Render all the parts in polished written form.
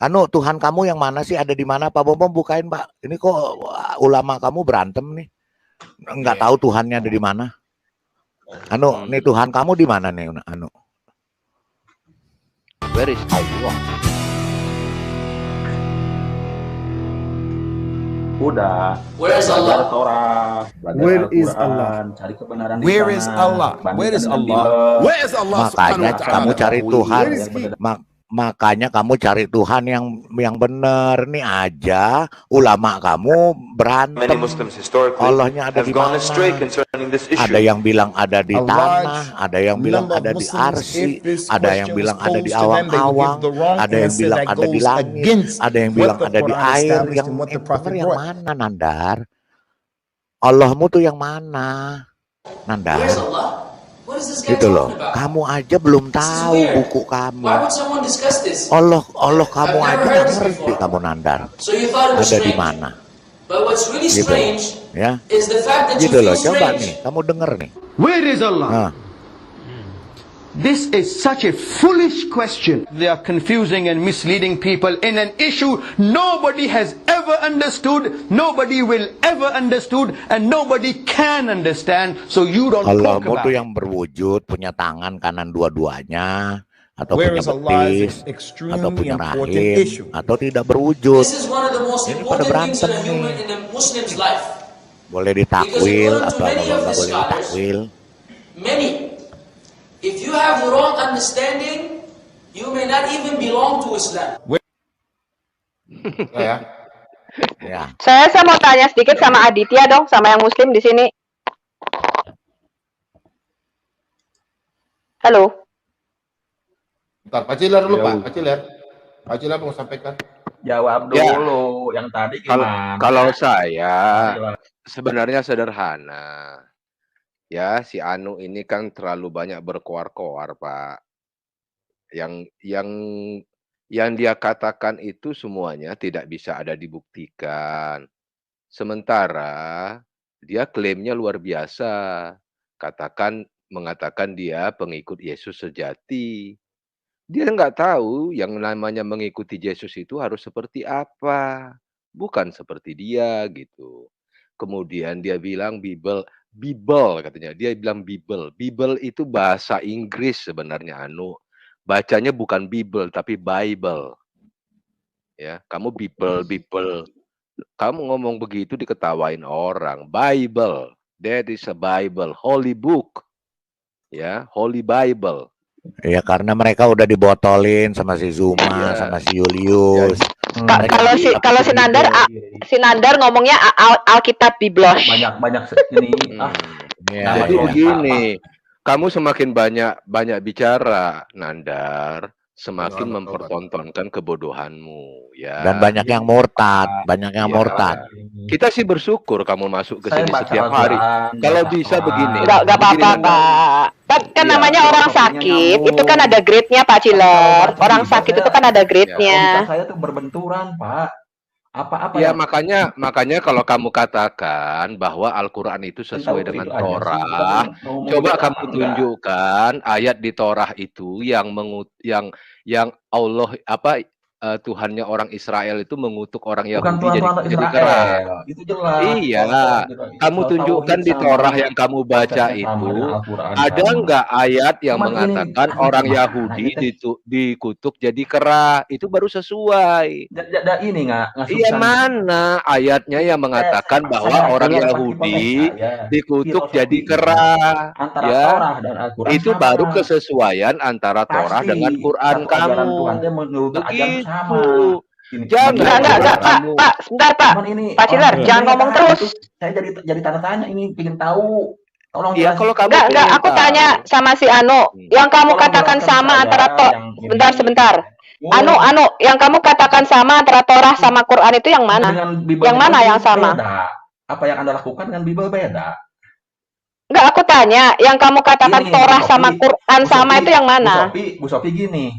Tuhan kamu yang mana sih? Ada di mana, Pak Bom? Bukain, Pak. Ini kok ulama kamu berantem nih. Enggak tahu Tuhannya ada di mana. Nih Tuhan kamu di mana nih, Where is Allah? Udah. Where is Allah? Torah, Where is Allah? Cari kebenaran Where is Allah? Where is Allah? Where is Allah? Makanya kamu cari Tuhan. Makanya kamu cari Tuhan yang benar. Nih aja ulama kamu berantem. Allahnya ada di mana? Ada yang bilang ada di tanah, ada yang bilang ada di arsy, ada yang bilang ada di awang-awang, ada yang bilang ada di langit, ada yang bilang ada di air. Yang benar yang mana, Nandar? Allahmu tuh yang mana, Nandar? Gitu loh, kamu aja belum tahu buku kamu. Allah kamu aja nggak ngerti kamu, Nandar. Ada di mana? Gitu, ya. Gitu loh, coba nih, kamu denger nih. Where is Allah? This is such a foolish question. They are confusing and misleading people in an issue nobody has ever understood, nobody will ever understood, and nobody can understand. So you don't talk Allahmu about tuh yang berwujud, punya tangan kanan dua-duanya, atau punya betis, atau punya rahim, atau tidak berwujud. Ini pada berantem nih. Boleh ditakwil atau nggak boleh ditakwil. If you have the wrong understanding, you may not even belong to Islam. Ya. Saya mau tanya sedikit sama Aditya dong, sama yang Muslim di sini. Halo. Bentar, Pak Ciler dulu, Pak. Pak Ciler mau sampaikan. Jawab dulu yang tadi gimana? Kalau saya sebenarnya sederhana. Ya, si Anu ini kan terlalu banyak berkoar-koar, Pak. Yang dia katakan itu semuanya tidak bisa ada dibuktikan. Sementara dia klaimnya luar biasa. Mengatakan dia pengikut Yesus sejati. Dia nggak tahu yang namanya mengikuti Yesus itu harus seperti apa. Bukan seperti dia gitu. Kemudian dia bilang Bible katanya. Dia bilang Bible. Bible itu bahasa Inggris sebenarnya, Bacanya bukan Bible tapi Bible. Ya, kamu Bible. Kamu ngomong begitu diketawain orang. Bible. That is a Bible, holy book. Ya, Holy Bible. Ya karena mereka udah dibotolin sama si Zuma, sama si Julius. Kalau si Nandar ngomongnya Alkitab Biblos. Banyak ini. Jadi begini, kamu semakin banyak bicara, Nandar, semakin mempertontonkan kebodohanmu, ya. Dan banyak yang murtad, Kita sih bersyukur kamu masuk ke sini setiap hari. Kalau bisa begini. Enggak apa-apa, Pak. Kan namanya orang sakit, itu kan ada grade-nya, Pak Ciler. Orang sakit itu kan ada grade-nya. Saya tuh berbenturan, Pak. Apa ya makanya kalau kamu katakan bahwa Al-Quran itu sesuai dengan Torah, coba kamu tunjukkan ayat di Torah itu yang Allah Tuhannya orang Israel itu mengutuk orang Yahudi jadi kera. Itu jelas. Iya, kamu tunjukkan di Torah yang kamu baca itu ada nggak ayat yang mengatakan orang Yahudi dikutuk jadi kera? Itu baru sesuai. Ini nggak? Iya, mana ayatnya yang mengatakan bahwa orang Yahudi dikutuk jadi kera? Ya, itu baru kesesuaian antara Torah dengan Quran kamu. Begitu. Enggak, Pak. Sebentar, Pak. Pak Ciler, jangan ngomong terus. Saya jadi tanda tanya ini, ingin tahu. Tolong ya, kalau kamu enggak, aku tanya sama si Anu. Yang kamu katakan sama antara sebentar. Anu, yang kamu katakan sama antara Torah sama Quran itu yang mana? Yang mana yang sama? Apa yang Anda lakukan dengan Bible beda? Enggak, aku tanya, yang kamu katakan Torah sama Quran sama itu yang mana? Bu Sofi gini.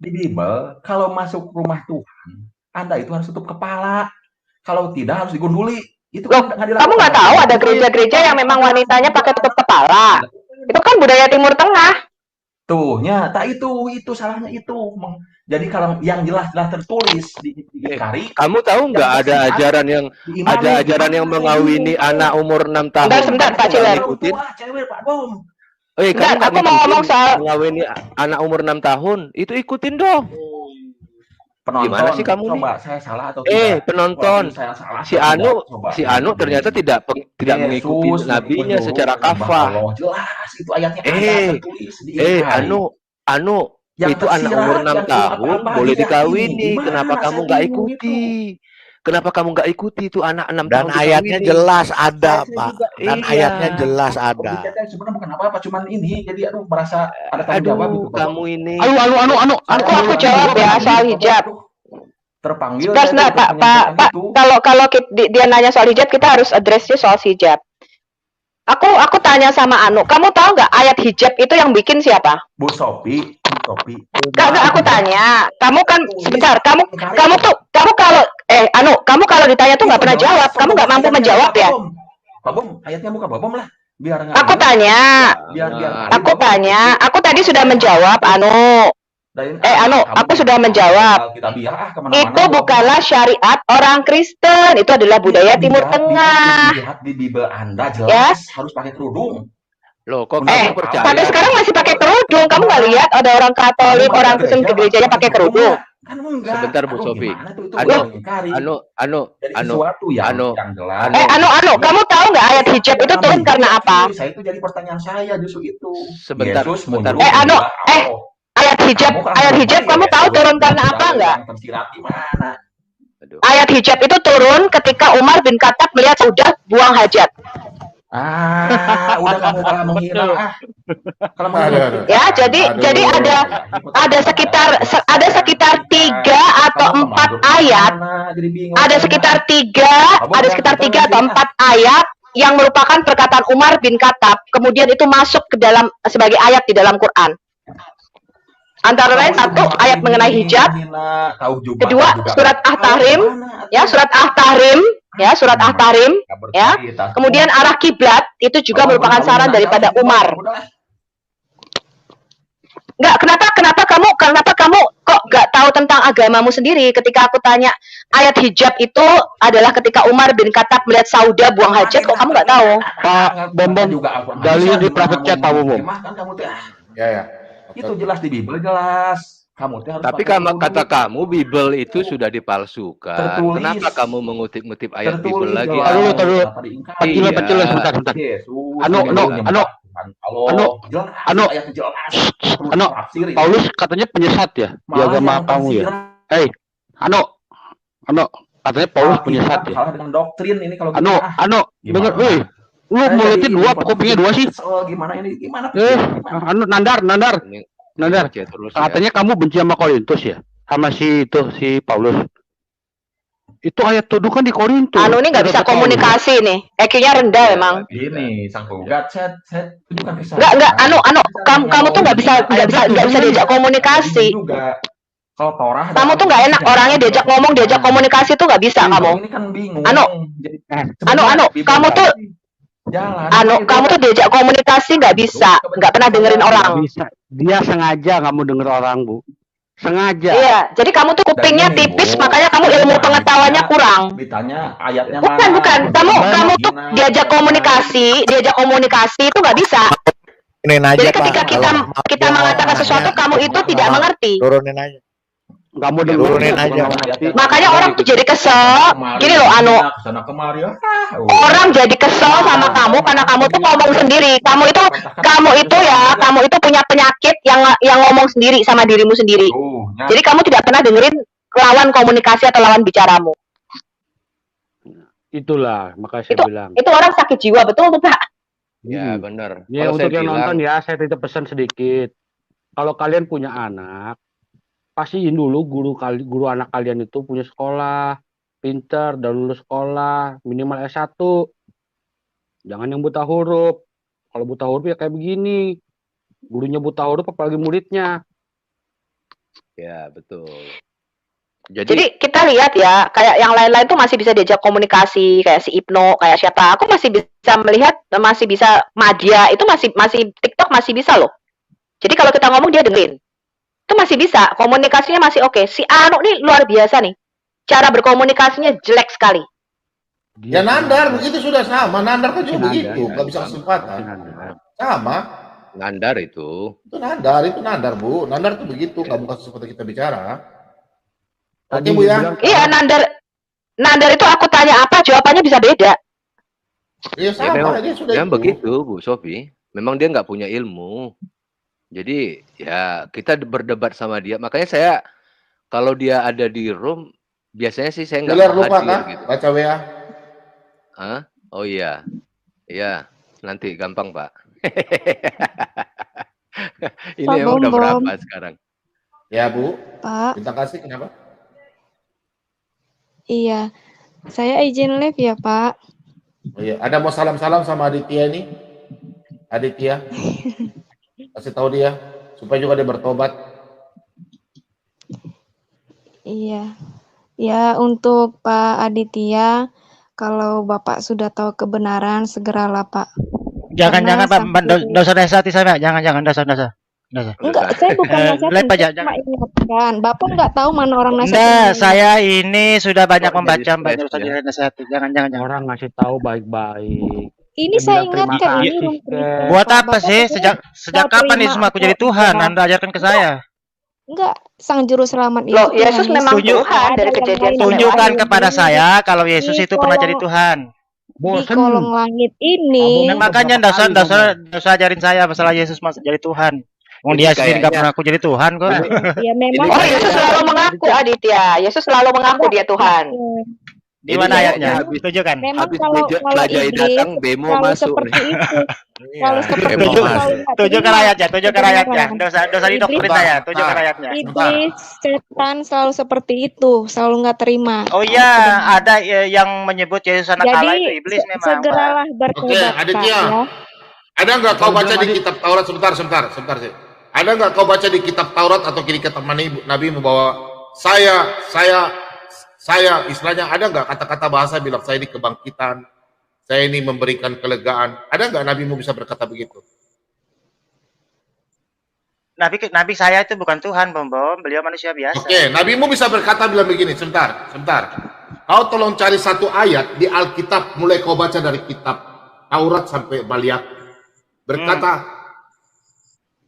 Di Bible, kalau masuk rumah Tuhan, Anda itu harus tutup kepala. Kalau tidak, harus digunduli. Itu kan kamu nggak tahu ada gereja-gereja yang memang wanitanya pakai tutup kepala. Itu kan budaya Timur Tengah. tak itu salahnya itu. Jadi kalau yang jelas-jelas tertulis diingkari. Kamu tahu nggak ada ajaran yang mengawini anak umur 6 tahun? Sebentar, Pak Ciler. Cewek, Pak Bom. Kamu aku mau ngomong soal mengawini anak umur 6 tahun, itu ikutin dong. Penonton, gimana sih kamu coba nih? saya salah atau tidak? Penonton, Saya salah, si Anu ternyata tidak mengikuti nabinya secara kafah. Jelas itu ayatnya ada tertulis diingkari. Anu itu anak umur 6 tahun boleh dikawini. Kenapa kamu nggak ikuti? Kenapa kamu nggak ikuti itu anak 6 tahun? Dan ayatnya jelas ada, Pak. Dan ayatnya jelas ada. Sebenarnya bukan apa-apa, cuman ini. Jadi merasa ada tanggung jawab gitu. Kamu ini. Aku jawab ya soal hijab. Terpanggil. Sebentar, Pak. Kalau dia nanya soal hijab, kita harus address-nya soal hijab. Aku tanya sama Anu, kamu tahu nggak ayat hijab itu yang bikin siapa? Bu Sophie. Enggak, aku tanya. Kamu kan sebentar, kamu kalau ditanya tuh nggak pernah jawab. Kamu nggak mampu menjawab ya? Babom, ayatnya bukan Babom lah. Biar aku tanya. Aku tadi sudah menjawab, Anu. Aku sudah menjawab. Itu bukanlah syariat orang Kristen, itu adalah budaya Timur Tengah. Lihat di Bible Anda jelas harus pakai kerudung. Loh, kok kamu percaya? Sampai sekarang masih pakai kerudung. Kamu nggak lihat ada orang Katolik, orang Kristen ke gerejanya pakai kerudung? Sebentar, Bu Sofi. Kamu tahu nggak ayat hijab itu turun karena apa? Saya itu jadi pertanyaan saya justru itu. Sebentar. Ayat hijab kamu tahu turun karena apa nggak? Ayat hijab itu turun ketika Umar bin Khattab melihat sudah buang hajat. Udah kamu malah menghina. Ya, jadi ada sekitar 3 atau 4 ayat. Ada sekitar 3 atau 4 ayat yang merupakan perkataan Umar bin Khattab. Kemudian itu masuk ke dalam sebagai ayat di dalam Quran. Antara lain satu ayat mengenai hijab, kedua surat At-Tahrim, surat At-Tahrim, kemudian arah kiblat itu juga merupakan saran daripada Umar. Kenapa kamu kok nggak tahu tentang agamamu sendiri? Ketika aku tanya ayat hijab itu adalah ketika Umar bin Khattab melihat Sauda buang hajat, kok kamu nggak tahu? Pak Bambang, dalilnya di private chat Pak Bambang. Ya. Itu jelas di Bible, jelas. Tapi kata kamu Bible itu sudah dipalsukan. Tertulis. Kenapa kamu mengutip-ngutip ayat Bible lagi? Taruh. Kecil, sebentar. Paulus katanya penyesat ya di agama kamu ya. Katanya Paulus penyesat ya. Salah dengan doktrin ini kalau bener, lu mulutnya 2, kupingnya 2 sih. Gimana ini? Gimana? Nandar. Katanya kamu benci sama Korintus ya, sama si Paulus. Itu ayat tuduh kan di Korintus. Ini nggak bisa komunikasi nih, EQ-nya rendah emang. Ini sang penggugat, saya tunjukkan ke saya. Enggak, kamu tuh nggak bisa diajak komunikasi. Kalau Torah, kamu tuh nggak enak orangnya diajak ngomong, diajak komunikasi tuh nggak bisa kamu. Ini kan bingung. Kamu tuh kamu tuh diajak komunikasi nggak bisa, nggak pernah dengerin orang. Dia sengaja nggak mau denger orang, Bu. Sengaja. Iya, jadi kamu tuh kupingnya tipis, makanya kamu ilmu pengetahuannya kurang. Ditanya ayatnya bukan. Kamu tuh diajak komunikasi itu nggak bisa. Jadi ketika kita mengatakan sesuatu, kamu itu tidak mengerti. Turunin aja. Nggak mau dengerin aja. Makanya orang tuh jadi kesel. Gini loh, orang jadi kesel sama kamu karena kamu tuh ngomong sendiri. Kamu itu punya penyakit yang ngomong sendiri sama dirimu sendiri. Jadi kamu tidak pernah dengerin lawan komunikasi atau lawan bicaramu. Itulah, makanya saya bilang. Itu orang sakit jiwa, betul tuh, Pak? Ya, benar. Ya, untuk yang nonton ya, saya titip pesan sedikit. Kalau kalian punya anak, pastiin dulu guru anak kalian itu punya sekolah, pinter, dan lulus sekolah, minimal S1. Jangan yang buta huruf. Kalau buta huruf ya kayak begini. Gurunya buta huruf apalagi muridnya. Ya, betul. Jadi kita lihat ya, kayak yang lain-lain tuh masih bisa diajak komunikasi, kayak si Ibnu, kayak siapa. Aku masih bisa melihat, masih bisa Madia, itu masih TikTok masih bisa loh. Jadi kalau kita ngomong dia dengerin. Itu masih bisa, komunikasinya masih oke. Si Anu nih luar biasa nih. Cara berkomunikasinya jelek sekali. Ya nandar begitu sudah sama. Nandar kan juga begitu, nggak bisa kesempatan. Sama. Nandar itu. Itu nandar Bu. Nandar itu begitu, nggak bukan seperti kita bicara. Oke Bu ya. Iya, nandar itu aku tanya apa, jawabannya bisa beda. Iya sama, dia sudah memang itu. begitu Bu Sofi. Memang dia nggak punya ilmu. Jadi ya kita berdebat sama dia. Makanya saya kalau dia ada di room, biasanya sih saya nggak lupa hadir kan? gitu. Baca WA. Hah? Oh iya. Iya, nanti gampang, Pak. Ini Pak emang udah Bom. berapa sekarang? Ya Bu. Pak, Minta kasih kenapa? iya. Saya izin live ya, Pak. Oh, iya. Ada mau salam-salam sama Aditya ini? Aditya. Kasih tahu dia supaya juga dia bertobat. Iya. Ya, untuk Pak Aditya, kalau Bapak sudah tahu kebenaran, segeralah, Pak. Jangan Pak, dosa nasihati saya, Pak. Jangan dosa. Enggak, saya bukan nasihatin, Lep aja, saya cuma ingatkan. Bapak nggak tahu mana orang Enggak, nasihatin. saya ini sudah banyak Kok membaca, jadi Mbak, stres dosa ya? nasihati. Jangan. Orang ngasih tahu baik-baik. Ini Dia saya bilang terima ingatkan, ini kasih, room Ken. privat. Buat Pak. apa Bapak sih? tuh Sejak mau kapan terima Yesus mengaku jadi atau Tuhan? enggak? Anda ajarkan ke saya. Enggak, sang juru selamat itu Loh, Tuhan Yesus memang Yesus. Tunjuk- Tuhan dari Ada yang kejadian lain sampai Tunjukkan wahyu. kepada saya kalau Yesus Di itu pernah jadi kolong- Tuhan. Di Bosen. kolong langit ini. Abang Makanya beberapa kali dosa ajarin saya masalah Yesus jadi Tuhan. Wong Ini dia sendiri nggak kayaknya- pernah aku jadi Tuhan kok. Ya memang. Oh, Yesus selalu mengaku, Aditya. Yesus selalu mengaku dia Tuhan. Di Ini mana kayaknya ayatnya? habis- Tunjukkan. Memang Habis kalau Bajai iblis datang, bemo selalu masuk. seperti itu. Kalau Iya, seperti demo itu masuk. selalu nggak Tunjukkan terima ayatnya, tunjukkan kebenaran. ayatnya. Dosa didoktrin Iblis- saya, tunjukkan ayatnya. Iblis, setan selalu seperti itu, selalu nggak terima. Oh iya, ada yang menyebut Yesus anak Allah itu iblis memang. Pak. segeralah bertobat, Oke, Aditya. Pak, ya. Ada nggak kau baca di kitab Taurat sebentar sih. Ada nggak kau baca di kitab Taurat atau di kitab Nabi membawa saya istilahnya ada nggak kata-kata bahasa bilang saya ini kebangkitan, saya ini memberikan kelegaan. Ada nggak Nabimu bisa berkata begitu? Nabi saya itu bukan Tuhan, Bom. Beliau manusia biasa. Oke, Nabimu bisa berkata bilang begini, sebentar. Kau tolong cari satu ayat di Alkitab, mulai kau baca dari kitab Taurat sampai Baliak. Berkata,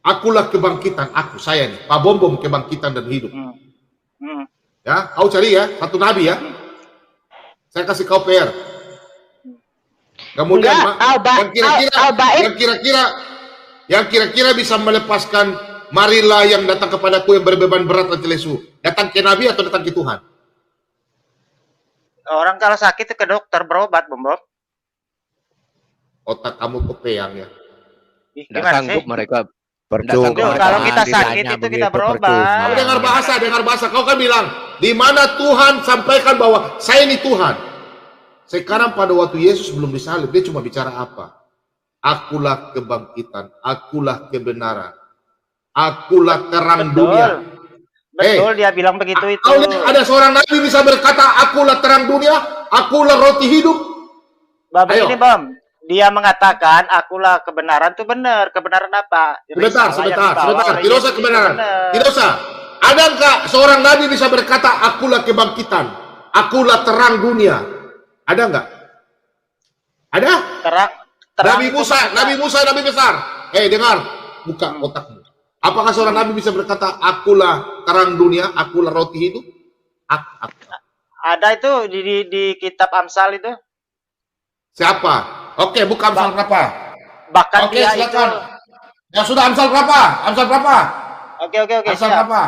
akulah kebangkitan, saya nih, Pak Bom kebangkitan dan hidup. Ya, kau cari ya, satu nabi ya. Saya kasih kau PR. Kemudian yang kira-kira bisa melepaskan marilah yang datang kepadaku yang berbeban berat dan lesu. Datang ke nabi atau datang ke Tuhan? Orang kalau sakit ke dokter berobat, Bom. Otak kamu kepeang ya. Nggak sanggup mereka. Percuma. Kalau kita sakit ditanya itu kita begitu, berobat. percuma. Kau dengar bahasa. Kau kan bilang, di mana Tuhan sampaikan bahwa saya ini Tuhan. Sekarang pada waktu Yesus belum disalib, dia cuma bicara apa? Akulah kebangkitan, akulah kebenaran, akulah terang dunia. Betul, dia bilang begitu itu. Kau lihat ada seorang nabi bisa berkata, akulah terang dunia, akulah roti hidup. Bapak Ayo. ini, Bom. Dia mengatakan, akulah kebenaran itu benar. Kebenaran apa? Sebentar. Risalah yang dibawa oleh Tidak usah Yesus kebenaran. itu benar. Tidak usah. Ada enggak seorang nabi bisa berkata, akulah kebangkitan, akulah terang dunia? Ada enggak? Ada? Terang Nabi itu Musa, benar. nabi besar. Dengar, buka otakmu. Apakah seorang nabi bisa berkata, akulah terang dunia, akulah roti hidup? Ada itu di kitab Amsal itu. Siapa? Oke, buka Amsal berapa? Bahkan Oke, dia itu. silakan. Ya sudah, Amsal berapa? Oke, Amsal siap. berapa?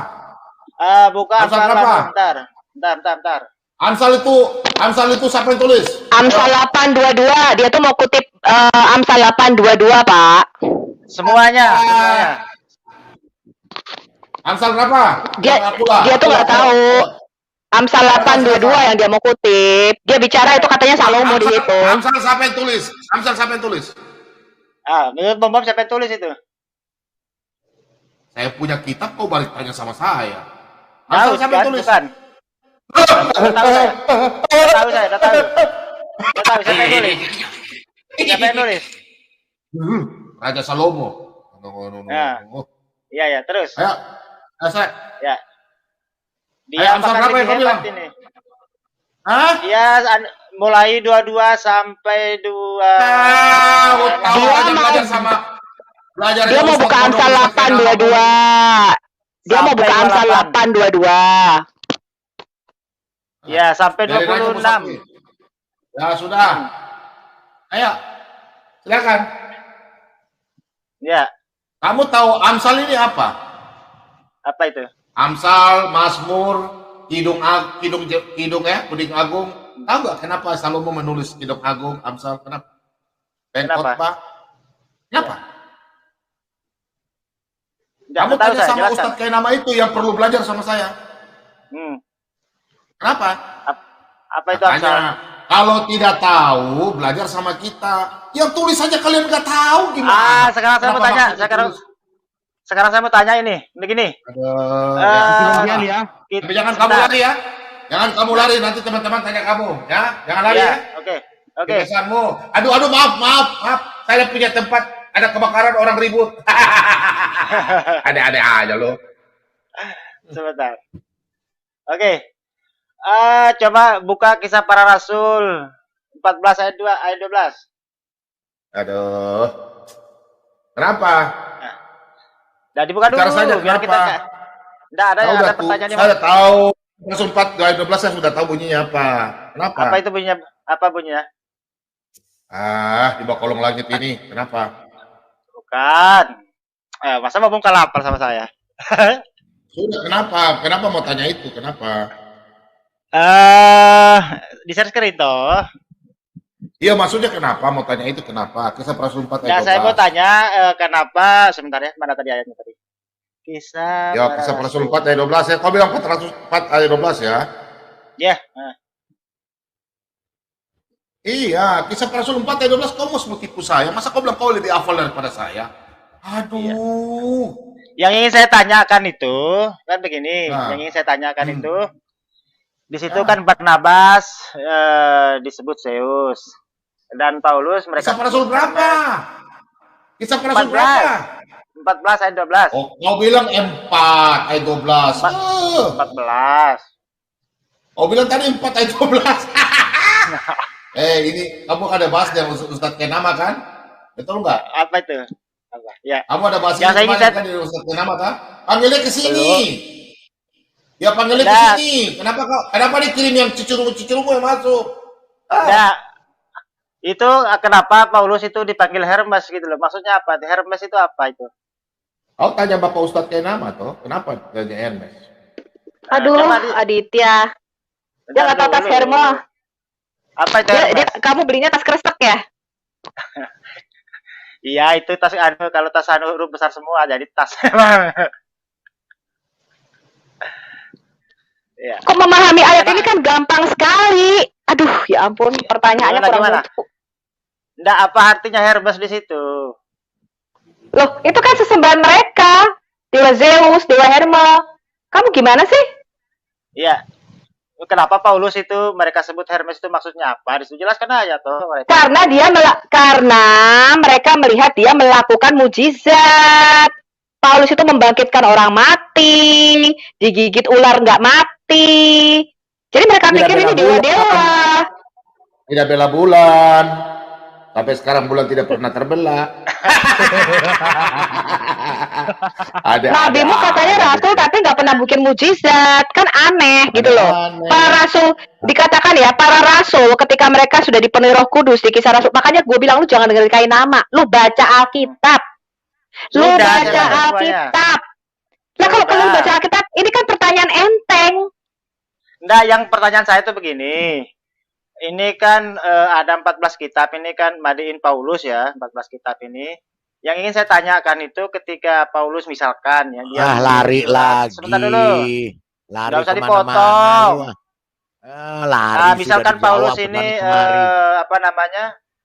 Buka Amsal Amsal berapa? Bentar. Amsal itu siapa yang tulis? Amsal 8:22, dia tuh mau kutip Amsal 8:22, Pak. Semuanya. Amsal berapa? Dia tuh nggak tahu. Amsal 8:22 yang dia mau kutip. Dia bicara itu katanya Salomo di situ. Amsal siapa yang tulis? Menurut Bom siapa yang tulis itu? Saya punya kitab, kau balik tanya sama saya. Tahu Amsal siapa yang tulis? bukan? Tahu saya. Tahu siapa yang tulis? Siapa yang tulis? Raja Salomo. Nah. Iya ya, terus. Ayo, selesai. Ya. Ayo, Dia Amsal bakal berapa yang lebih kau bilang? hebat ini. Hah? Dia mulai 22 sampai 2. Tahu belajar sama belajar Dia mau buka Amsal 822. Dia mau buka Amsal 822. Ya, sampai Biarin aja 26. Musafir. Ya sudah. Ayo, silakan. Ya. Kamu tahu Amsal ini apa? Apa itu? Amsal, Mazmur, Kidung ya, Kidung Agung. Tahu nggak kenapa Salomo menulis Kidung Agung, Amsal? Kenapa? Pengkhotbah. Kenapa? Kamu tanya sama Ustadz kayak nama itu yang perlu belajar sama saya. Kenapa? Apa itu Amsal? Kalau tidak tahu, belajar sama kita. Yang tulis saja kalian nggak tahu gimana? Sekarang saya mau tanya. Sekarang saya mau tanya ini. Begini. Tapi jangan kamu lari ya. Jangan kamu lari, nanti teman-teman tanya kamu. Ya, jangan lari ya. Oke. Kebiasaanmu. Aduh, maaf. Saya punya tempat, ada kebakaran, orang ribut. Ada aja lo. Sebentar. Oke. Coba buka Kisah Para Rasul 14 ayat 12. Aduh. Kenapa? Nah, dibuka dulu saja, biar kita enggak ada pertanyaan saya tahu. Rasul 4 ayat 12 saya sudah tahu bunyinya apa. Kenapa? Apa itu bunyinya? Apa bunyinya? Di bawah kolong langit ini. Kenapa? Bukan. Masa mau buka lapar sama saya? Sudah, kenapa? Kenapa mau tanya itu? Kenapa? Di share screen toh. Iya, maksudnya kenapa? Mau tanya itu kenapa? Kisah para Rasul 4 ayat 12. Saya mau tanya kenapa sebentar ya, mana tadi ayatnya tadi? Kisah para Rasul 4 ayat 12 ya. Kau bilang 4 ayat 12 ya? Ya. Iya, Kisah para Rasul 4 ayat 12 kau mau tipu saya. Masa kau bilang kau lebih hafal daripada saya? Aduh. Yang ingin saya tanyakan itu kan begini, yang ingin saya tanyakan itu di situ kan Barnabas disebut Zeus dan Paulus mereka. Kisah para Rasul berapa? Kisah para Rasul berapa? 14 ayat 12. Oh, kau bilang 4 ayat 12. 14. Kau bilang tadi 4 ayat 12. Ini kamu ada bahas dengan Ustadz Kenama kan? Betul nggak? Apa itu? Apa? Ya. Kamu ada bahas kan dari Ustadz Kenama kan? Panggilnya ke sini. Ya panggilnya ke sini. Kenapa dikirim yang cucurmu yang masuk? Nah, itu kenapa Paulus itu dipanggil Hermes gitu loh? Maksudnya apa? Hermes itu apa itu? Kau tanya Bapak Ustadz Kenama toh, kenapa tanya Hermes? Aduh, Aditya. Dia nggak tahu tas Hermes. Apa itu? Kamu belinya tas kresek ya? Iya, itu tas kalau tas huruf besar semua jadi tas. Ya. Kok memahami ayat ini kan gampang sekali. Aduh, ya ampun, pertanyaannya kurang mutu. Nggak, apa artinya Hermes di situ? Loh, itu kan sesembahan mereka. Dewa Zeus, Dewa Hermes. Kamu gimana sih? Iya. Kenapa Paulus itu mereka sebut Hermes itu maksudnya apa? Jelaskan aja toh. Karena mereka melihat dia melakukan mujizat. Paulus itu membangkitkan orang mati, digigit ular nggak mati. Jadi mereka pikir ini dewa-dewa. Tidak bela bulan. Sampai sekarang bulan tidak pernah terbelah. Nabimu katanya rasul tapi nggak pernah bikin mujizat, kan aneh gitu loh. Para rasul dikatakan ya, para rasul ketika mereka sudah dipenuhi Roh Kudus di Kisah Rasul, makanya gue bilang lu jangan dengerin nama, lu baca Alkitab. Lu baca Alkitab. Nah kalau kalian baca Alkitab, ini kan pertanyaan enteng. Nah, yang pertanyaan saya itu begini. Ini kan ada 14 kitab, ini kan Madiin Paulus ya, 14 kitab ini. Yang ingin saya tanyakan itu ketika Paulus misalkan ya dia lari lagi. Sebentar dulu. Lari nggak usah dipotong. Lari. Misalkan Paulus ini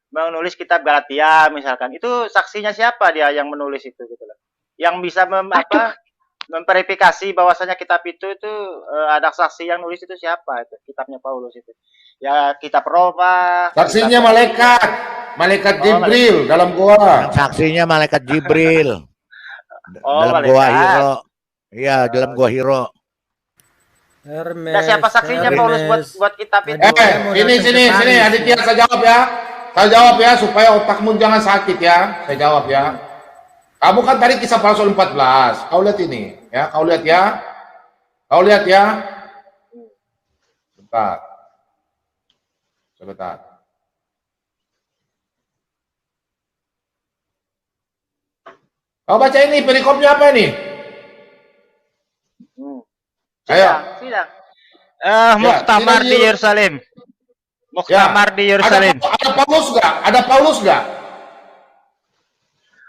menulis kitab Galatia misalkan. Itu saksinya siapa dia yang menulis itu gitu loh. Yang bisa memverifikasi bahwasanya kitab itu ada saksi yang nulis itu siapa itu kitabnya Paulus itu. Ya kitab Roma. Saksinya malaikat Jibril dalam gua. Saksinya malaikat Jibril Oh, dalam Gua malaikat. Hiro. Iya, dalam Gua Hiro. Nah, siapa saksinya Paulus buat kitab itu? Sini, Aditya, saya jawab ya. Saya jawab ya, supaya otakmu jangan sakit ya. Saya jawab ya. Kamu kan tadi kisah para rasul 14. Kau lihat ini, ya. Kau lihat ya. Kau lihat ya. Sebentar. Kau baca ini, perikopnya apa ini? Ayo. Sidang. Muktamar di Yerusalem. Muktamar di Yerusalem. Ada Paulus nggak? Ada Paulus nggak?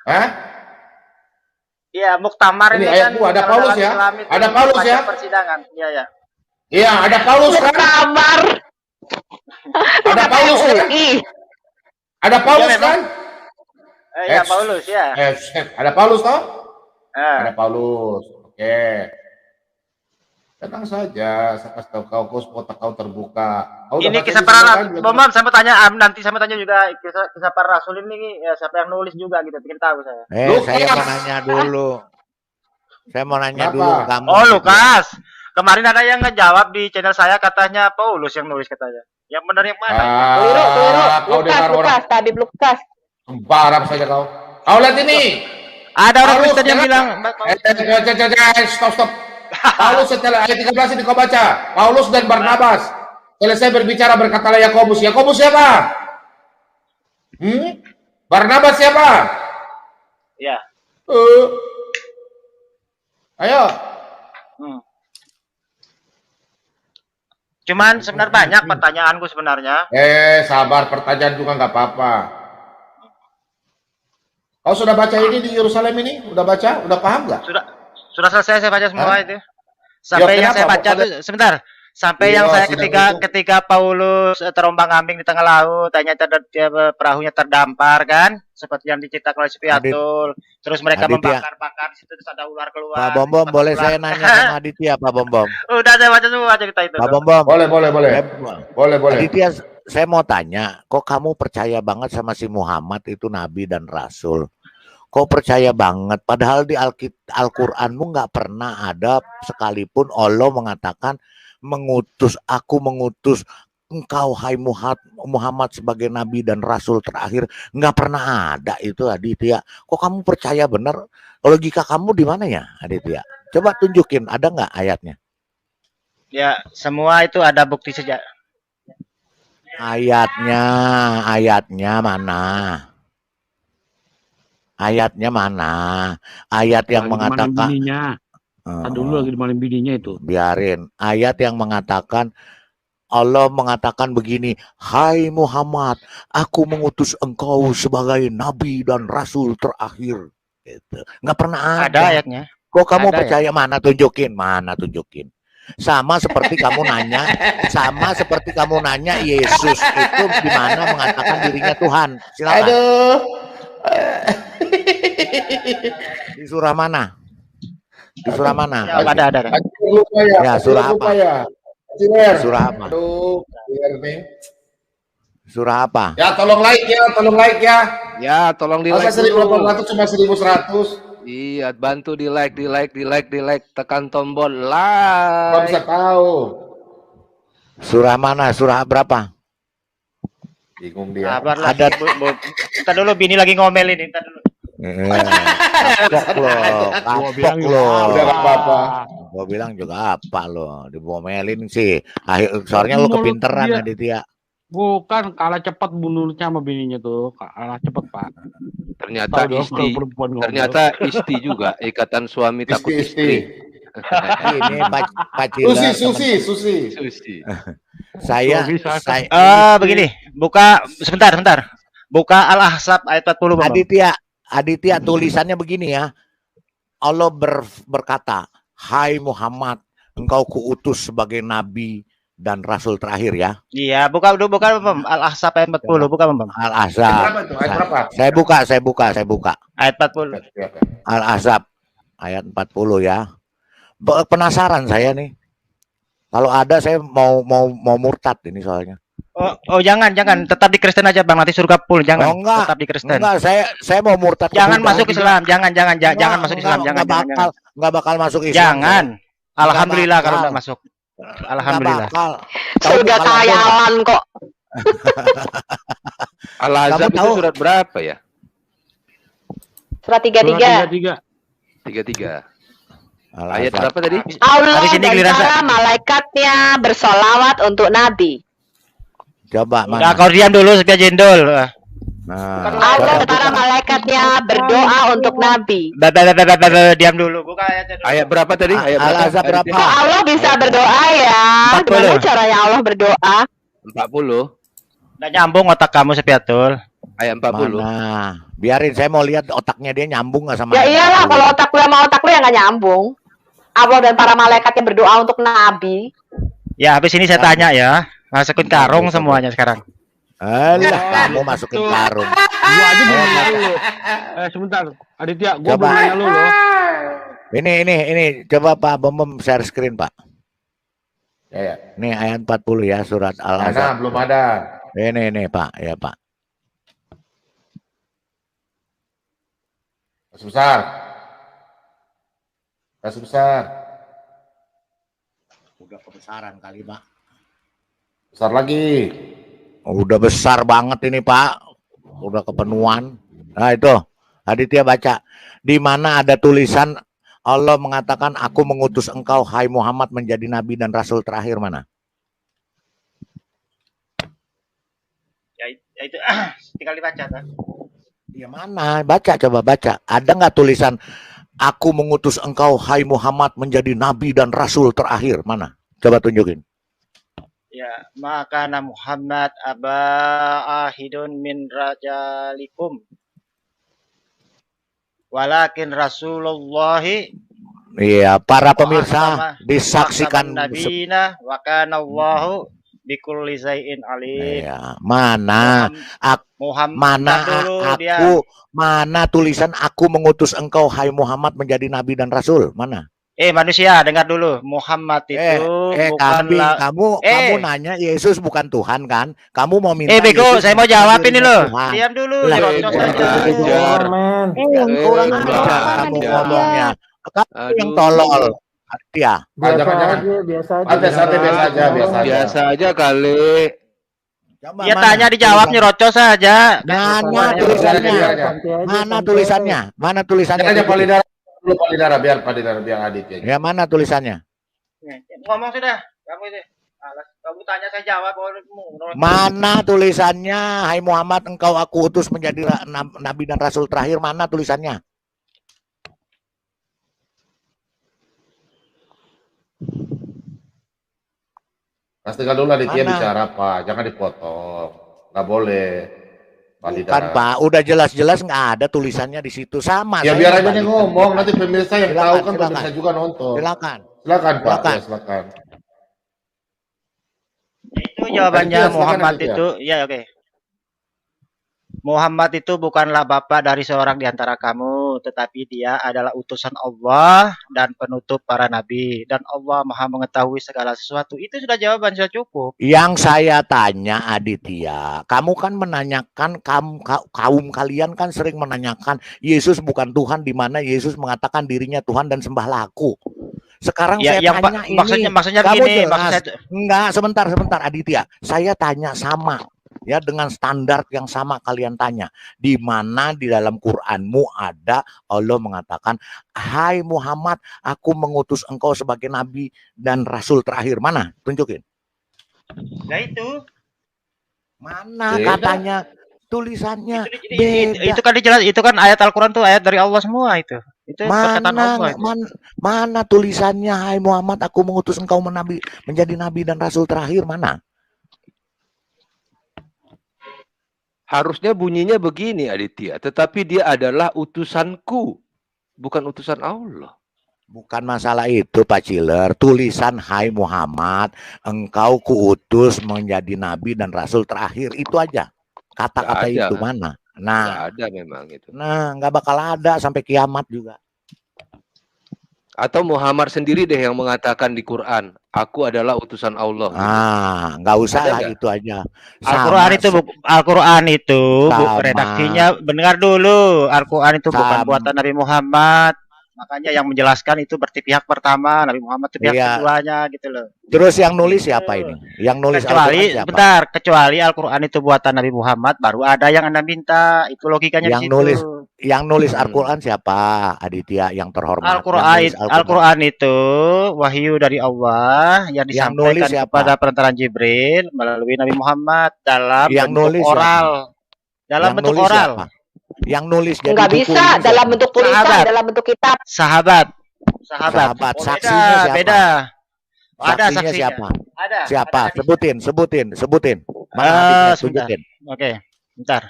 Hah? Iya, muktamar ini ayat kan ada Paulus ya? Ada Paulus ya? Persidangan. Iya, ya. Iya, ada Paulus kan? Muktamar. Ada Paulus kan? Ada Paulus kan? Iya, Paulus ya. Ada Paulus toh? Ada Paulus. Oke. Tenang saja, saya kasih tahu kau, otak kau terbuka. Ini kisah para rasul. Bom, saya mau tanya, nanti saya mau tanya juga kisah para rasul ini ya, siapa yang nulis juga gitu, bikin tahu saya. Saya mau nanya dulu. Saya mau nanya dulu kamu. Oh, Lukas. Kemarin ada yang ngejawab di channel saya katanya Paulus yang nulis katanya. Yang benar yang mana? Keliru. Lukas, Tabib Lukas. Sembarang saja kau. Kau lihat ini. Ada orang Kristen yang bilang stop. Paulus setelah ayat 13 ini kau baca. Paulus dan Barnabas selesai berbicara, berkatalah Yakobus. Yakobus siapa? Barnabas siapa? Ya. Ayo. Cuman sebenarnya banyak pertanyaanku sebenarnya. Sabar, pertanyaan juga nggak apa-apa. Kau sudah baca ini di Yerusalem ini? Udah baca? Udah paham nggak? Sudah selesai saya baca semua itu. Sampai yang saya baca tuh sebentar. Sampai yang saya ketika Paulus terombang-ambing di tengah laut, ternyata perahunya terdampar kan, seperti yang diceritakan oleh Spiatul. Terus mereka membakar-bakar di situ, terus ada ular keluar. Pak Bom, boleh saya nanya sama Aditya, Pak Bom? Udah saya baca semua cerita itu. Pak Bom. Boleh. Aditya, saya mau tanya, kok kamu percaya banget sama si Muhammad itu nabi dan rasul? Kok percaya banget? Padahal di Al-Quranmu nggak pernah ada sekalipun Allah mengatakan aku mengutus engkau hai Muhammad sebagai nabi dan rasul terakhir. Nggak pernah ada itu, Aditya. Kok kamu percaya benar? Logika kamu di mana ya, Aditya? Coba tunjukin, ada nggak ayatnya? Ya, semua itu ada bukti sejak. Ayatnya mana? Ayatnya mana? Ayat yang mengatakan dulu lagi dimana bininya itu. Biarin. Ayat yang mengatakan Allah mengatakan begini, hai Muhammad, aku mengutus engkau sebagai nabi dan rasul terakhir. Gitu. Nggak pernah ada ayatnya. Kok kamu percaya? Mana tunjukin? Sama seperti kamu nanya, Yesus itu di mana mengatakan dirinya Tuhan. Silakan. Di surah mana? Di surah mana? Ya, ada. Ya, surah apa? Surah apa? Surah apa? Ya, tolong like ya. Ya, tolong di like. 1.800 cuma 1.100. Iya, bantu di like, tekan tombol like. Kau bisa tahu. Surah mana? Surah berapa? Bingung dia. Ada Ntar dulu bini lagi ngomel ini, ntar dulu. Kapok lo. Udah apa-apa. Gua bilang juga apa lo, dibomelin sih. Soalnya lo kepinteran, Aditya. Bukan, kalah cepat bunuhnya sama bininya tuh, kalah cepat Pak. Ternyata isti juga, ikatan suami takut istri. Ini Pacila. Susi. Saya begini, buka sebentar. Buka Al-Ahzab ayat 40. Aditya tulisannya begini ya. Allah berkata, hai Muhammad, engkau kuutus sebagai nabi dan rasul terakhir ya. Iya, buka Al-Ahzab ayat 40, buka Bang. Al-Ahzab. Saya buka. Ayat 40. Al-Ahzab ayat 40 ya. Penasaran saya nih. Kalau ada saya mau murtad ini soalnya. Oh jangan, tetap di Kristen aja Bang, nanti surga full, jangan. Oh, enggak. Tetap di Kristen. Enggak, saya mau murtad ke Jangan Buddha masuk juga. Islam, jangan masuk Islam, jangan. Enggak bakal masuk Islam. Jangan. Enggak Alhamdulillah bakal. kalau enggak masuk. Alhamdulillah. Enggak bakal. Surga khayalan kok. Al-Ahzab itu tahu? surat berapa ya? Surat 33. 33. Al-Ahzab. Ayat berapa tadi? Allah Habis ini dan giliran para malaikatnya bersolawat untuk Nabi. Coba Nah, mana? kau diam dulu supaya jendol. Nah, Allah dan para malaikatnya berdoa untuk Nabi. Diam dulu. Buka ayatnya dulu. Ayat berapa tadi? Ayat Al-Ahzab berapa? Kok Allah bisa berdoa ya? 40. Gimana caranya Allah berdoa? 40. Nggak nyambung otak kamu Sepiatul. Ayat 40. Mana? Biarin, saya mau lihat otaknya dia nyambung nggak sama Ya ayat iyalah, 40. kalau otak lu sama otak lu ya nggak nyambung. Allah dan para malaikatnya berdoa untuk Nabi. Ya, habis ini saya tanya ya. Masukin karung semuanya sekarang. Alah, kamu masukin karung. Gua aja belum nanya lu. Sebentar, Aditya, gua Coba. belum nanya lu loh. Ini coba Pak Bom share screen, Pak. Ya. Nih ayat 40 ya, surat Mana Al-Ahzab. belum ada. Ini Pak, ya Pak. Kasih besar. Kasih besar. Udah kebesaran kali, Pak. Besar lagi. Udah besar banget ini, Pak. Udah kepenuhan. Nah, itu. Aditya baca. Di mana ada tulisan Allah mengatakan, aku mengutus engkau, hai Muhammad, menjadi nabi dan rasul terakhir, mana? Ya itu tinggal dibaca kan. Ya mana? Baca, coba baca. Ada nggak tulisan, aku mengutus engkau, hai Muhammad, menjadi nabi dan rasul terakhir? Mana? Coba tunjukin. Ya, maka Muhammad aba ahidun min rajalikum. Walakin Rasulullahi Iya, para pemirsa disaksikan. nabiyina wa kana Allahu bikulli syai'in alim. Iya, mana mana tulisan aku mengutus engkau hai Muhammad menjadi nabi dan rasul? Mana? Manusia, dengar dulu. Muhammad itu bukanlah kamu nanya Yesus bukan Tuhan kan? Kamu mau minta bego, Yesus saya mau jawab ini loh. Tuhan. Diam dulu, Lah, nyerocos aja. kurang ajar kamu ngomongnya. Kamu yang tolol. Ya. Jangan. Biasa aja kali. Ya tanya dijawab nyerocos saja. Mana tulisannya? Mana tulisannya? Mana tulisannya? Tanya Palidara dulu, Palidara biar Aditya. Ya, mana tulisannya? Ngomong sudah. Kamu itu. Kamu tanya saya jawab. Mana tulisannya? Hai Muhammad, engkau aku utus menjadi nabi dan rasul terakhir. Mana tulisannya? Pastikan dulu Aditya bicara Pak, jangan dipotong. Nggak boleh. Bukan Pak, udah jelas-jelas nggak ada tulisannya di situ sama. Ya biar aja nih ngomong, nanti pemirsa yang tahu kan pemirsa juga nonton. Silakan Pak, ya, silakan. Itu jawabannya Muhammad itu, ya oke. Muhammad itu bukanlah bapak dari seorang di antara kamu, tetapi dia adalah utusan Allah dan penutup para nabi. Dan Allah maha mengetahui segala sesuatu. Itu sudah jawaban, sudah cukup. Yang saya tanya Aditya, kamu kan menanyakan, kaum kalian kan sering menanyakan, Yesus bukan Tuhan, di mana Yesus mengatakan dirinya Tuhan dan sembahlah aku. Sekarang ya, saya tanya ini, maksudnya kamu begini, jelas, enggak, sebentar Aditya, saya tanya sama, ya dengan standar yang sama kalian tanya, di mana di dalam Quranmu ada Allah mengatakan, hai Muhammad, aku mengutus engkau sebagai nabi dan rasul terakhir. Mana? Tunjukin. Nah itu. Mana katanya tulisannya beda. Itu kan jelas, itu kan ayat Al-Quran tuh ayat dari Allah semua itu. Itu perkataan Allah. Mana tulisannya, hai Muhammad, aku mengutus engkau menjadi nabi dan rasul terakhir? Mana? Harusnya bunyinya begini Aditya, tetapi dia adalah utusanku, bukan utusan Allah. Bukan masalah itu Pak Ciler, tulisan hai Muhammad, engkau kuutus menjadi nabi dan rasul terakhir, itu aja. Kata-kata itu mana? Nah, nggak ada memang itu. Nah, nggak bakal ada sampai kiamat juga. Atau Muhammad sendiri deh yang mengatakan di Quran, aku adalah utusan Allah. Nggak usah Ada lah nggak? itu aja. Al-Quran itu Al-Quran itu Sama. redaksinya dengar dulu. Al-Quran itu bukan Sama. buatan Nabi Muhammad. Makanya yang menjelaskan itu berarti pihak pertama, Nabi Muhammad itu pihak Iya. keduanya gitu loh. Terus yang nulis siapa ini? Yang nulis Kecuali Al-Quran siapa? bentar, kecuali Al-Quran itu buatan Nabi Muhammad, baru ada yang Anda minta. Itu logikanya di situ. Yang nulis Al-Quran siapa? Aditya yang terhormat. Al-Quran itu wahyu dari Allah yang Yang nulis disampaikan siapa? kepada perantaraan Jibril melalui Nabi Muhammad dalam Yang bentuk nulis oral. Dalam Yang bentuk nulis oral. siapa? Yang nulis jadi Nggak buku bisa ini siapa? dalam bentuk tulisan, Sahabat. dalam bentuk kitab. Sahabat. Sahabat. Oh, Saksinya beda, siapa? beda. Ada Saksinya saksinya. siapa? Ada. Siapa? Ada Sebutin. Mana hadisnya? sebentar. Tunjukin. Oke, bentar.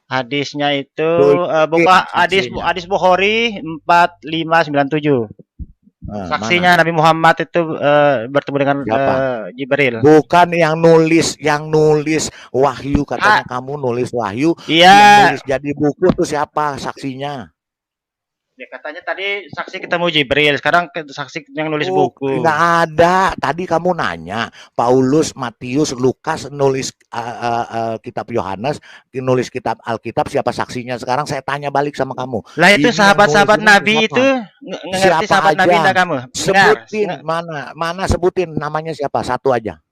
Hadisnya itu Tunjukin buka hadis saksinya. hadis Bukhari 4597. Saksinya Mana? Nabi Muhammad itu bertemu dengan Siapa? Jibril. Bukan yang nulis wahyu, katanya kamu nulis wahyu. Iya. Yang nulis jadi buku tuh siapa saksinya? Ya, katanya tadi saksi ketemu Jibril, sekarang saksi yang nulis buku. Nggak ada. Tadi kamu nanya Paulus, Matius, Lukas nulis kitab Yohanes, nulis kitab Alkitab, siapa saksinya? Sekarang saya tanya balik sama kamu. Lah itu Ini yang sahabat-sahabat nulis ini Nabi siapa? itu ngerti Siapa sahabat aja? Nabi enggak kamu? Sebutin mana sebutin namanya siapa? Satu aja.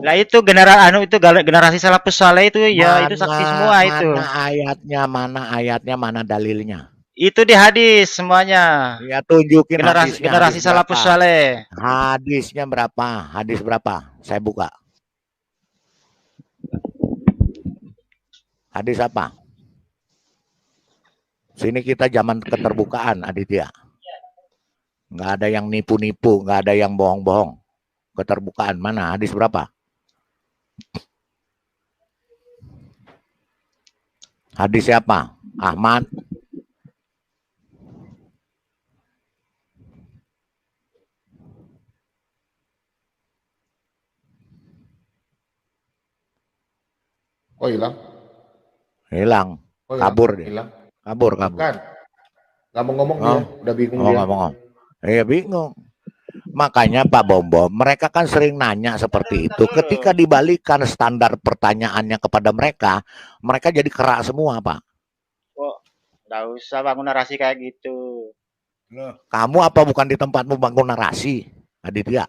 Lah itu generasi salafus saleh itu ya itu saksi semua itu. Mana ayatnya, mana dalilnya? Itu di hadis semuanya. Ya tunjukin hadisnya, Generasi hadis salafus berapa? saleh. Hadisnya berapa? Hadis berapa? Saya buka. Hadis apa? Sini kita zaman keterbukaan, Aditya. Nggak ada yang nipu-nipu, nggak ada yang bohong-bohong. Keterbukaan mana? Hadis berapa? Hadis siapa? Ahmad. Oh hilang? Hilang. Oh, Kabur dia. hilang. Kabur. Kan? Gak mau ngomong Oh. dia, udah bingung dia. Nggak mau. Iya bingung. Makanya Pak Bom, mereka kan sering nanya seperti itu. Ketika dibalikan standar pertanyaannya kepada mereka, mereka jadi kerak semua, Pak. Kok enggak usah bangun narasi kayak gitu. Kamu apa bukan di tempatmu bangun narasi, Aditya?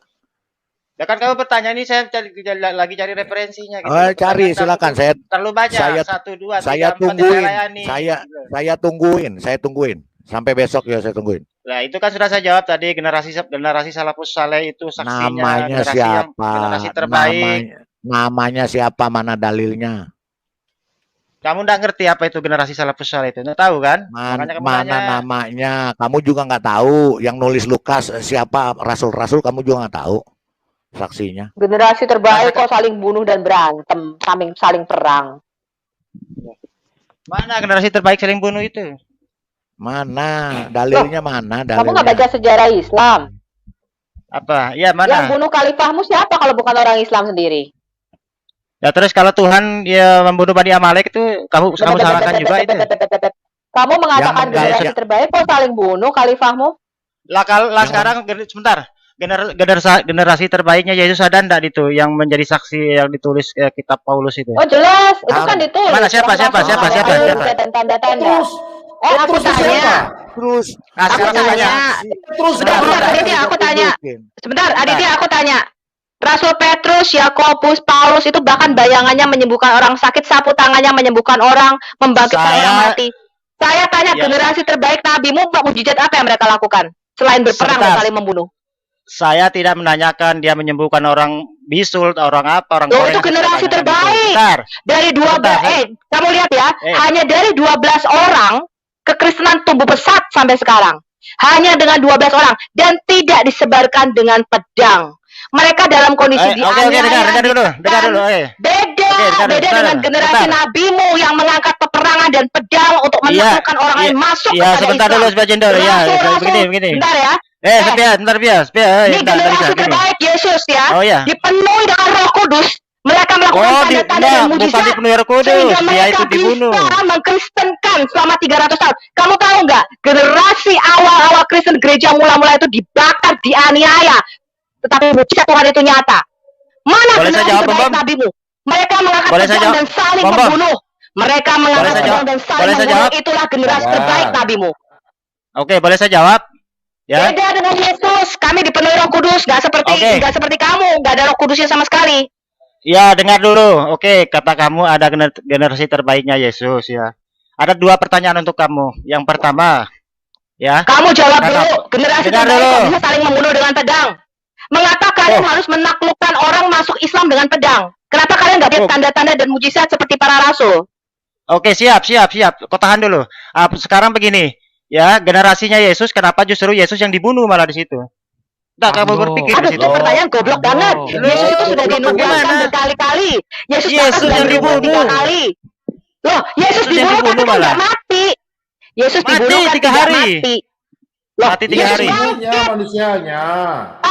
Ya kan kamu bertanya ini saya lagi cari referensinya gitu. Cari silakan. Saya terlalu banyak. saya 1 2 3 saya 4 tungguin. layani. Saya tungguin. Sampai besok ya saya tungguin. Nah, itu kan sudah saya jawab tadi generasi salafus saleh itu saksinya Namanya generasi siapa? generasi terbaik. Namanya siapa? Mana dalilnya? Kamu enggak ngerti apa itu generasi salafus saleh itu? Enggak tahu kan? Makanya kamu Mana nanya. namanya? Kamu juga nggak tahu. Yang nulis Lukas siapa? Rasul-rasul kamu juga nggak tahu saksinya. Generasi terbaik kok saling bunuh dan berantem, saling perang. Mana generasi terbaik saling bunuh itu? Mana dalilnya? Mana Kamu dalilnya? nggak baca sejarah Islam? Apa? Ya, Yang mana? bunuh khalifahmu siapa kalau bukan orang Islam sendiri? Ya terus kalau Tuhan dia membunuh Bani Amalek itu kamu salahkan juga itu. Kamu mengatakan Yang menggal- generasi terbaik kok saling bunuh khalifahmu? Lah sekarang sebentar. Generasi terbaiknya Yesus ada enggak itu yang menjadi saksi yang ditulis kitab Paulus itu? Oh jelas, itu kan ditulis. Mana siapa? Dan tanda-tanda. Aku tanya. Terus Aku tanya. Sebentar, Aditya, aku tanya. Sebentar, Aditya, aku tanya. Rasul Petrus, Yakobus, Paulus itu bahkan bayangannya menyembuhkan orang sakit, sapu tangannya menyembuhkan orang, membangkitkan orang mati. Saya tanya generasi terbaik nabimu, mukjizat apa yang mereka lakukan selain berperang dan saling membunuh? Saya tidak menanyakan dia menyembuhkan orang bisul, orang apa, orang Loh, itu generasi terbaik. Dari 12 kamu lihat ya, hanya dari 12 orang kekristenan tumbuh pesat sampai sekarang. Hanya dengan 12 orang dan tidak disebarkan dengan pedang. Mereka dalam kondisi dianiaya. Dengar dulu. Beda dengan generasi nabimu yang mengangkat peperangan dan pedang untuk menaklukkan orang lain masuk kepada sebentar Islam. dulu, Pak Jendor. Ya, begini. Bentar ya. Bentar, Bias. Ini generasi terbaik Yesus ya. Oh, ya. Dipenuhi dengan Roh Kudus. Mereka melakukan tanda-tanda dan mujizat. Bukan dipenuhi Roh Kudus. Sehingga Dia mereka itu dibunuh. bisa mengkristenkan sekian selama 300 tahun. Kamu tahu nggak? Generasi awal-awal Kristen gereja mula-mula itu dibakar, dianiaya. Tetapi mujizat Tuhan itu nyata. Mana generasi terbaik nabimu? Mereka mengangkat pedang dan saling membunuh. Mereka mengangkat pedang dan saling membunuh. Itulah generasi terbaik nabimu. Oke, boleh saya jawab? Ya. Beda dengan Yesus. Kami dipenuhi Roh Kudus, nggak seperti kamu, nggak ada Roh Kudusnya sama sekali. Ya, dengar dulu. Oke, kata kamu ada generasi terbaiknya Yesus ya. Ada 2 pertanyaan untuk kamu. Yang pertama, ya. Kamu jawab dulu. Generasi terbaik kok bisa saling membunuh dengan pedang. Mengapa kalian harus menaklukkan orang masuk Islam dengan pedang? Kenapa kalian nggak lihat tanda-tanda dan mujizat seperti para rasul? Oke, siap. Kau tahan dulu. Sekarang begini. Ya, generasinya Yesus, kenapa justru Yesus yang dibunuh malah di situ? Enggak, kamu berpikir di situ. Itu pertanyaan goblok banget. Yesus itu sudah dinubuatkan berkali-kali. Yesus yang dibunuh 3 kali. Loh, Yesus dibunuh tapi tidak mati. Yesus dibunuh kan 3 hari. Mati. Loh, mati 3 hari. Manusianya.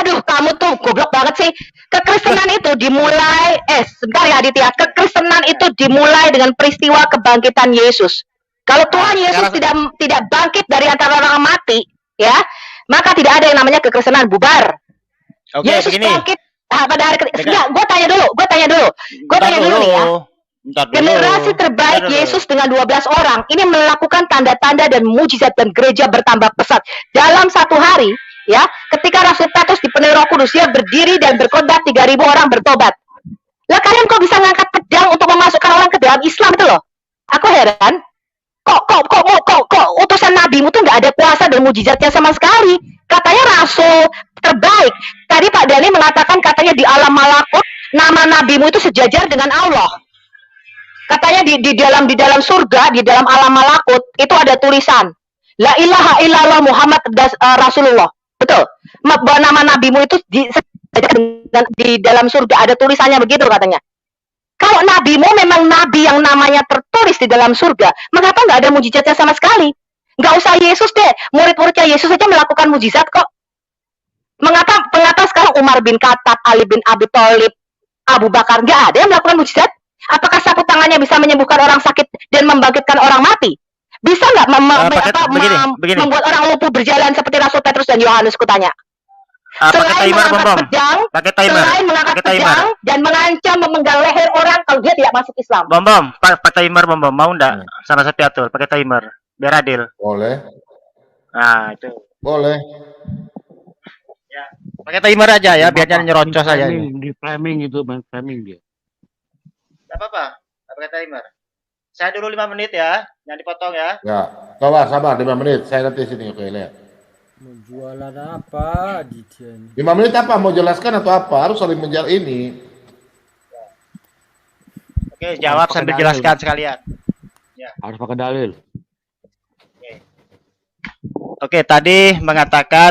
Aduh, kamu tuh goblok banget sih. Kekristenan itu dimulai, sebentar ya Aditya. Kekristenan itu dimulai dengan peristiwa kebangkitan Yesus. Kalau Tuhan Yesus tidak bangkit dari antara orang mati, ya, maka tidak ada yang namanya kekristenan, bubar. Oke, Yesus begini. bangkit pada hari ketiga. Gue tanya dulu nih ya. Generasi terbaik Yesus dengan 12 orang ini melakukan tanda-tanda dan mujizat dan gereja bertambah pesat. Dalam 1 hari, ya, ketika Rasul Petrus dipenuhi Roh Kudus, dia berdiri dan berkhotbah 3.000 orang bertobat. Lah kalian kok bisa ngangkat pedang untuk memasukkan orang ke dalam Islam itu loh? Aku heran. Kok utusan nabimu tuh nggak ada kuasa dan mujizatnya sama sekali. Katanya rasul terbaik. Tadi Pak Dhani mengatakan katanya di alam malakut nama nabimu itu sejajar dengan Allah. Katanya di dalam surga, di dalam alam malakut itu ada tulisan La ilaha illallah Muhammad Rasulullah. Betul. Bahwa nama nabimu itu di dalam surga ada tulisannya begitu katanya. Kalau nabimu memang nabi yang namanya tertulis di dalam surga, mengapa nggak ada mujizatnya sama sekali? Nggak usah Yesus deh, murid-muridnya Yesus saja melakukan mujizat kok. Mengapa sekarang Umar bin Khattab, Ali bin Abi Thalib, Abu Bakar nggak ada yang melakukan mujizat? Apakah sapu tangannya bisa menyembuhkan orang sakit dan membangkitkan orang mati? Bisa nggak membuat orang lumpuh berjalan seperti Rasul Petrus dan Yohanes? Kutanya. Selain mengangkat pedang dan mengancam memenggal leher orang kalau dia tidak masuk Islam. Bom, pakai timer bom, mau ndak? Sana sepiatul, pakai timer, biar adil. Boleh. Nah itu. Boleh. Ya, pakai timer aja ya, biar jangan nyerocos aja. Di framing itu, main framing dia. Gak apa-apa, pakai timer. Saya dulu 5 menit ya, jangan dipotong ya. Ya, sabar 5 menit. Saya nanti sini oke lihat. Mau jualan apa Aditya ini? 5 menit apa? Mau jelaskan atau apa? Harus saling menjawab ini. Oke, jawab sambil jelaskan sekalian. Ya. Harus pakai dalil. Oke, tadi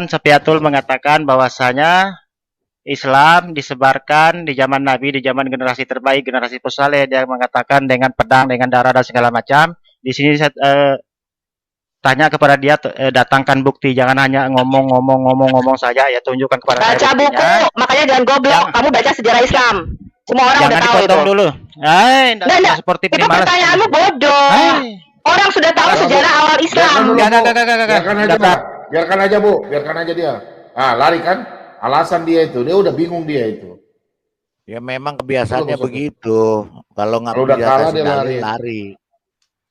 Sepiatul mengatakan bahwasanya Islam disebarkan di zaman Nabi, di zaman generasi terbaik, generasi Saleh. Dia mengatakan dengan pedang, dengan darah dan segala macam. Di sini saya tanya kepada dia, datangkan bukti, jangan hanya ngomong saja, ya tunjukkan kepada saya buktinya. Buku, makanya jangan goblok, kamu baca sejarah Islam. Semua orang jangan udah tahu itu. Dulu. Enggak, seperti itu pertanyaanmu bodoh. Orang sudah tahu sejarah awal Islam. Biarkan aja Bu, biarkan aja dia. Lari kan? Alasan dia itu, dia udah bingung dia itu. Ya memang kebiasaannya begitu. Kalau nggak biasa lari.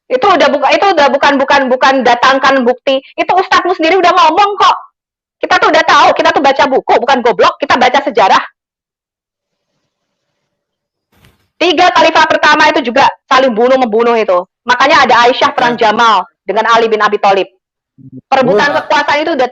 Itu udah bukan datangkan bukti. Itu ustadzmu sendiri udah ngomong kok. Kita tuh udah tahu, kita tuh baca buku, bukan goblok, kita baca sejarah. 3 khalifah pertama itu juga saling membunuh itu. Makanya ada Aisyah perang Jamal dengan Ali bin Abi Thalib. Perebutan kekuasaan itu udah